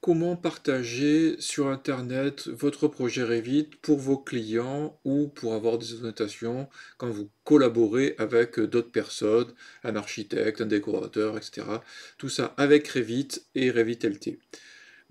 Comment partager sur Internet votre projet Revit pour vos clients ou pour avoir des annotations quand vous collaborez avec d'autres personnes, un architecte, un décorateur, etc. Tout ça avec Revit et Revit LT.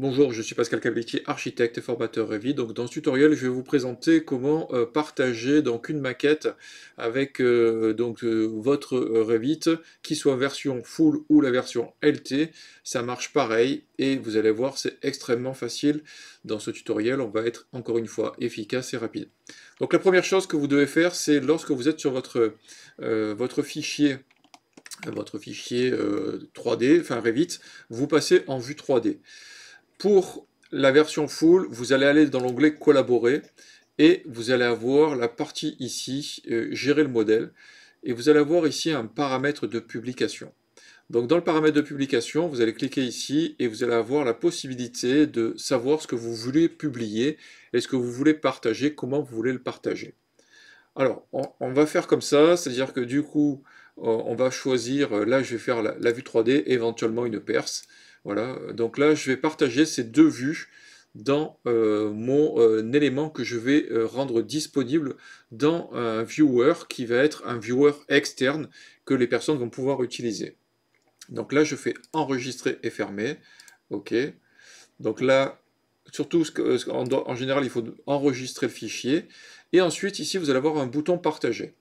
Bonjour, je suis Pascal Cavecchi, architecte et formateur Revit. Donc dans ce tutoriel, je vais vous présenter comment partager donc une maquette avec votre Revit, qui soit version full ou la version LT. Ça marche pareil et vous allez voir, c'est extrêmement facile. Dans ce tutoriel, on va être encore une fois efficace et rapide. Donc la première chose que vous devez faire, c'est lorsque vous êtes sur votre fichier 3D, enfin Revit, vous passez en vue 3D. Pour la version full, vous allez aller dans l'onglet collaborer et vous allez avoir la partie ici, gérer le modèle, et vous allez avoir ici un paramètre de publication. Donc dans le paramètre de publication, vous allez cliquer ici et vous allez avoir la possibilité de savoir ce que vous voulez publier et ce que vous voulez partager, comment vous voulez le partager. Alors, on va faire comme ça, c'est-à-dire que du coup, on va choisir, là je vais faire la vue 3D, éventuellement une perce. Voilà, donc là je vais partager ces deux vues dans mon élément que je vais rendre disponible dans un viewer qui va être un viewer externe que les personnes vont pouvoir utiliser. Donc là je fais enregistrer et fermer. OK. Donc là, surtout, en général, il faut enregistrer le fichier. Et ensuite, ici, vous allez avoir un bouton partager.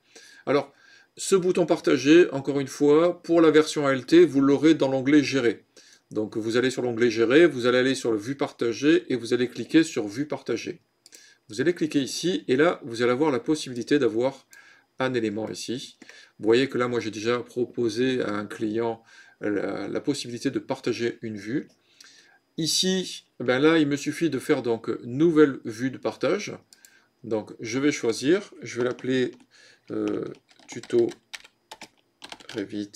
Alors, ce bouton partager, encore une fois, pour la version ALT, vous l'aurez dans l'onglet gérer. Donc, vous allez sur l'onglet gérer, vous allez aller sur le vue partagée et vous allez cliquer sur vue partagée. Vous allez cliquer ici et là, vous allez avoir la possibilité d'avoir un élément ici. Vous voyez que là, moi, j'ai déjà proposé à un client la possibilité de partager une vue. Ici, ben là, il me suffit de faire donc nouvelle vue de partage. Donc, je vais choisir, je vais l'appeler tuto Revit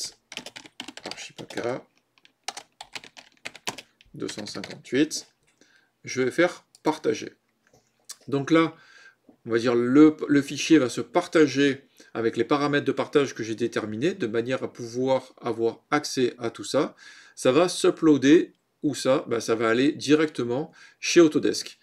Archipaka 258. Je vais faire partager. Donc là, on va dire le fichier va se partager avec les paramètres de partage que j'ai déterminés, de manière à pouvoir avoir accès à tout ça. Ça va s'uploader, où ça? Ben, ça va aller directement chez Autodesk.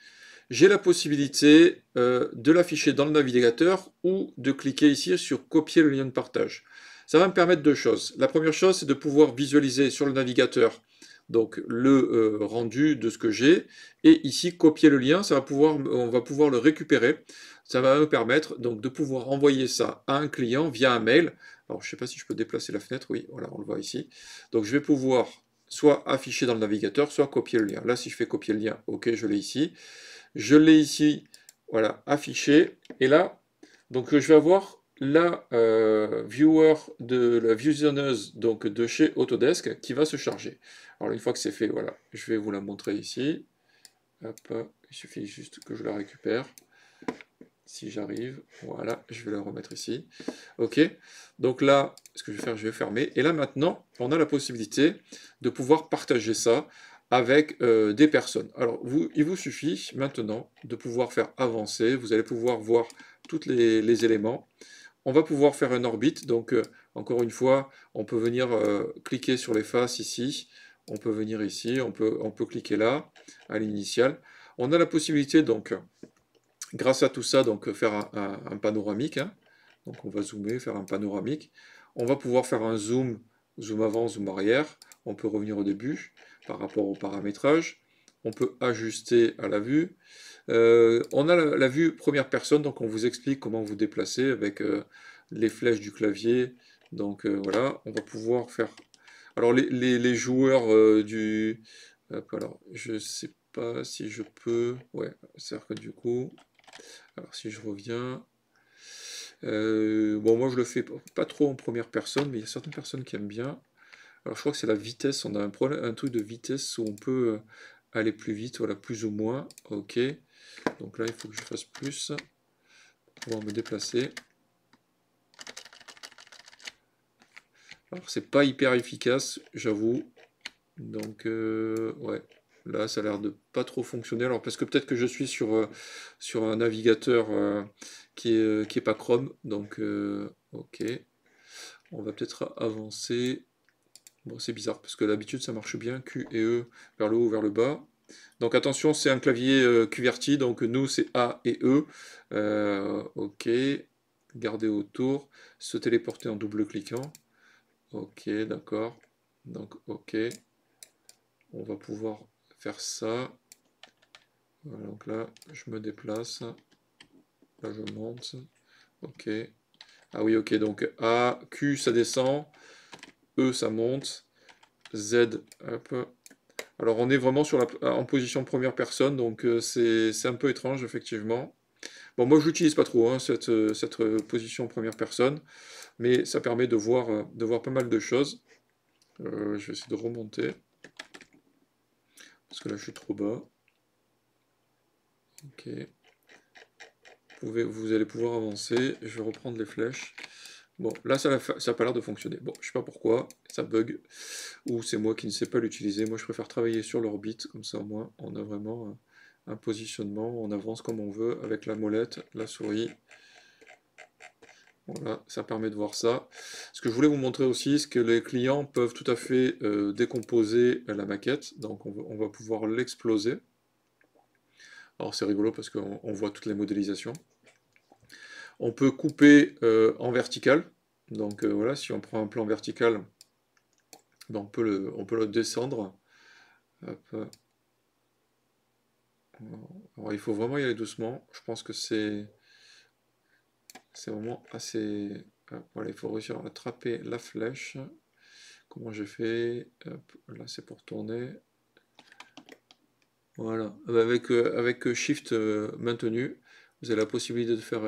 J'ai la possibilité de l'afficher dans le navigateur ou de cliquer ici sur copier le lien de partage. Ça va me permettre deux choses. La première chose, c'est de pouvoir visualiser sur le navigateur donc le rendu de ce que j'ai, et ici copier le lien, on va pouvoir le récupérer. Ça va me permettre donc de pouvoir envoyer ça à un client via un mail. Alors je ne sais pas si je peux déplacer la fenêtre, oui, voilà, on le voit ici. Donc je vais pouvoir soit afficher dans le navigateur, soit copier le lien. Là, si je fais copier le lien, ok, je l'ai ici. Je l'ai ici, voilà, affiché. Et là, donc je vais avoir la viewer de la visionneuse donc de chez Autodesk qui va se charger. Alors une fois que c'est fait, voilà, je vais vous la montrer ici. Hop, il suffit juste que je la récupère. Si j'arrive, voilà, je vais la remettre ici. Ok, donc là, ce que je vais faire, je vais fermer. Et là maintenant, on a la possibilité de pouvoir partager ça avec des personnes. Alors, il vous suffit maintenant de pouvoir faire avancer. Vous allez pouvoir voir tous les éléments. On va pouvoir faire une orbite. Donc, encore une fois, on peut venir cliquer sur les faces ici. On peut venir ici. On peut cliquer là, à l'initiale. On a la possibilité, donc, grâce à tout ça, donc faire un panoramique. Hein. Donc on va zoomer, faire un panoramique. On va pouvoir faire un zoom, zoom avant, zoom arrière. On peut revenir au début par rapport au paramétrage. On peut ajuster à la vue. On a la vue première personne, donc on vous explique comment vous déplacer avec les flèches du clavier. Donc voilà, on va pouvoir faire... Alors les joueurs du... alors, je sais pas si je peux... Ouais, c'est-à-dire que du coup... Alors si je reviens, bon moi je le fais pas trop en première personne, mais il y a certaines personnes qui aiment bien. Alors je crois que c'est la vitesse, on a un truc de vitesse où on peut aller plus vite, voilà, plus ou moins, ok. Donc là il faut que je fasse plus pour pouvoir me déplacer. Alors c'est pas hyper efficace, j'avoue, donc ouais. Là, ça a l'air de pas trop fonctionner. Alors, parce que peut-être que je suis sur un navigateur qui est pas Chrome. Donc, ok. On va peut-être avancer. Bon, c'est bizarre, parce que d'habitude, ça marche bien. Q et E vers le haut, vers le bas. Donc attention, c'est un clavier QWERTY, donc nous c'est A et E. Ok, garder autour, se téléporter en double-cliquant. Ok, d'accord. Donc ok, on va pouvoir faire ça. Voilà, donc là, je me déplace. Là, je monte. Ok. Ah oui, ok, donc A, Q, ça descend. E, ça monte. Z, hop. Alors, on est vraiment en position première personne, donc c'est un peu étrange, effectivement. Bon, moi, je l'utilise pas trop, hein, cette position première personne, mais ça permet de voir pas mal de choses. Je vais essayer de remonter, parce que là, je suis trop bas. Ok. Vous allez pouvoir avancer. Je vais reprendre les flèches. Bon, là, ça n'a pas l'air de fonctionner. Bon, je sais pas pourquoi, ça bug. Ou c'est moi qui ne sais pas l'utiliser. Moi, je préfère travailler sur l'orbite, comme ça, au moins, on a vraiment un positionnement. On avance comme on veut, avec la molette, la souris. Voilà, ça permet de voir ça. Ce que je voulais vous montrer aussi, c'est que les clients peuvent tout à fait décomposer la maquette. Donc, on va pouvoir l'exploser. Alors, c'est rigolo parce qu'on voit toutes les modélisations. On peut couper en vertical. Donc voilà, si on prend un plan vertical, ben, on peut le descendre. Hop. Alors il faut vraiment y aller doucement. Je pense que c'est vraiment assez... Hop, voilà, il faut réussir à attraper la flèche. Comment j'ai fait? Hop, là c'est pour tourner. Voilà, avec Shift maintenu, vous avez la possibilité de faire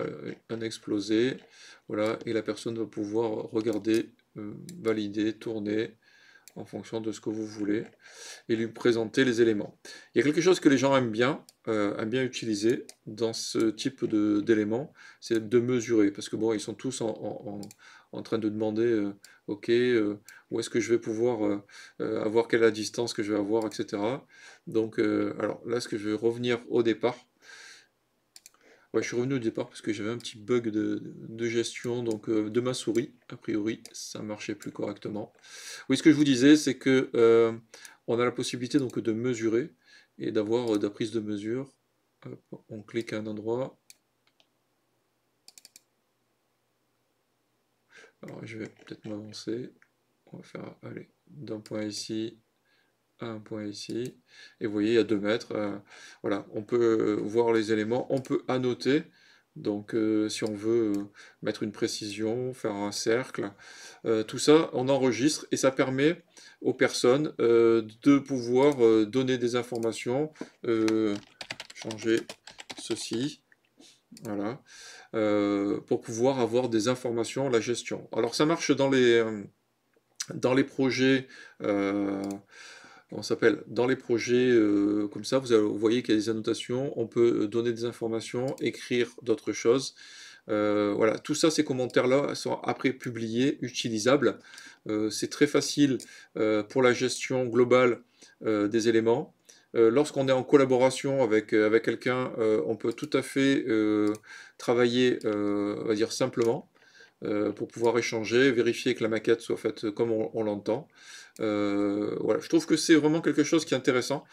un explosé. Voilà, et la personne va pouvoir regarder, valider, tourner en fonction de ce que vous voulez et lui présenter les éléments. Il y a quelque chose que les gens aiment bien utiliser dans ce type d'éléments, c'est de mesurer, parce que bon, ils sont tous en train de demander, ok, où est-ce que je vais pouvoir avoir quelle est la distance que je vais avoir, etc. Donc, alors là, est-ce que je vais revenir au départ? Ouais, je suis revenu au départ parce que j'avais un petit bug de gestion donc, de ma souris. A priori, ça marchait plus correctement. Oui, ce que je vous disais, c'est que on a la possibilité donc de mesurer et d'avoir de la prise de mesure. Hop, on clique à un endroit. Alors, je vais peut-être m'avancer. On va faire, allez, d'un point ici à un point ici. Et vous voyez, il y a 2 mètres. Voilà, on peut voir les éléments. On peut annoter. Donc, si on veut mettre une précision, faire un cercle, tout ça, on enregistre et ça permet aux personnes de pouvoir donner des informations, changer ceci, voilà, pour pouvoir avoir des informations, la gestion. Alors, ça marche dans les projets. On s'appelle dans les projets comme ça, vous voyez qu'il y a des annotations, on peut donner des informations, écrire d'autres choses. Voilà, tout ça, ces commentaires-là sont après publiés, utilisables. C'est très facile pour la gestion globale des éléments. Lorsqu'on est en collaboration avec quelqu'un, on peut tout à fait travailler, on va dire simplement, pour pouvoir échanger, vérifier que la maquette soit faite comme on l'entend. Voilà, je trouve que c'est vraiment quelque chose qui est intéressant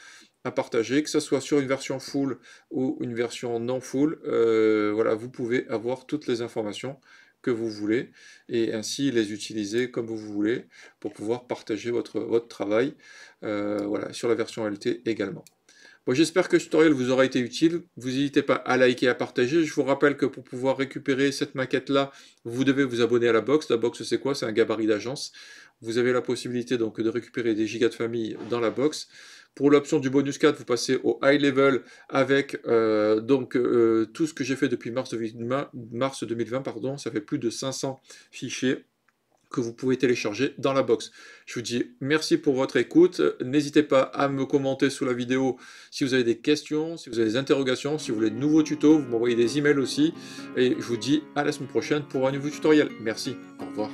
à partager, que ce soit sur une version full ou une version non full. Voilà, vous pouvez avoir toutes les informations que vous voulez et ainsi les utiliser comme vous voulez pour pouvoir partager votre travail, voilà, sur la version LT également. Bon, j'espère que ce tutoriel vous aura été utile. Vous n'hésitez pas à liker et à partager. Je vous rappelle que pour pouvoir récupérer cette maquette-là, vous devez vous abonner à la box. La box, c'est quoi? C'est un gabarit d'agence. Vous avez la possibilité donc de récupérer des gigas de famille dans la box. Pour l'option du bonus 4, vous passez au high level avec tout ce que j'ai fait depuis mars 2020, pardon. Ça fait plus de 500 fichiers que vous pouvez télécharger dans la box. Je vous dis merci pour votre écoute. N'hésitez pas à me commenter sous la vidéo si vous avez des questions, si vous avez des interrogations, si vous voulez de nouveaux tutos, vous m'envoyez des emails aussi. Et je vous dis à la semaine prochaine pour un nouveau tutoriel. Merci, au revoir.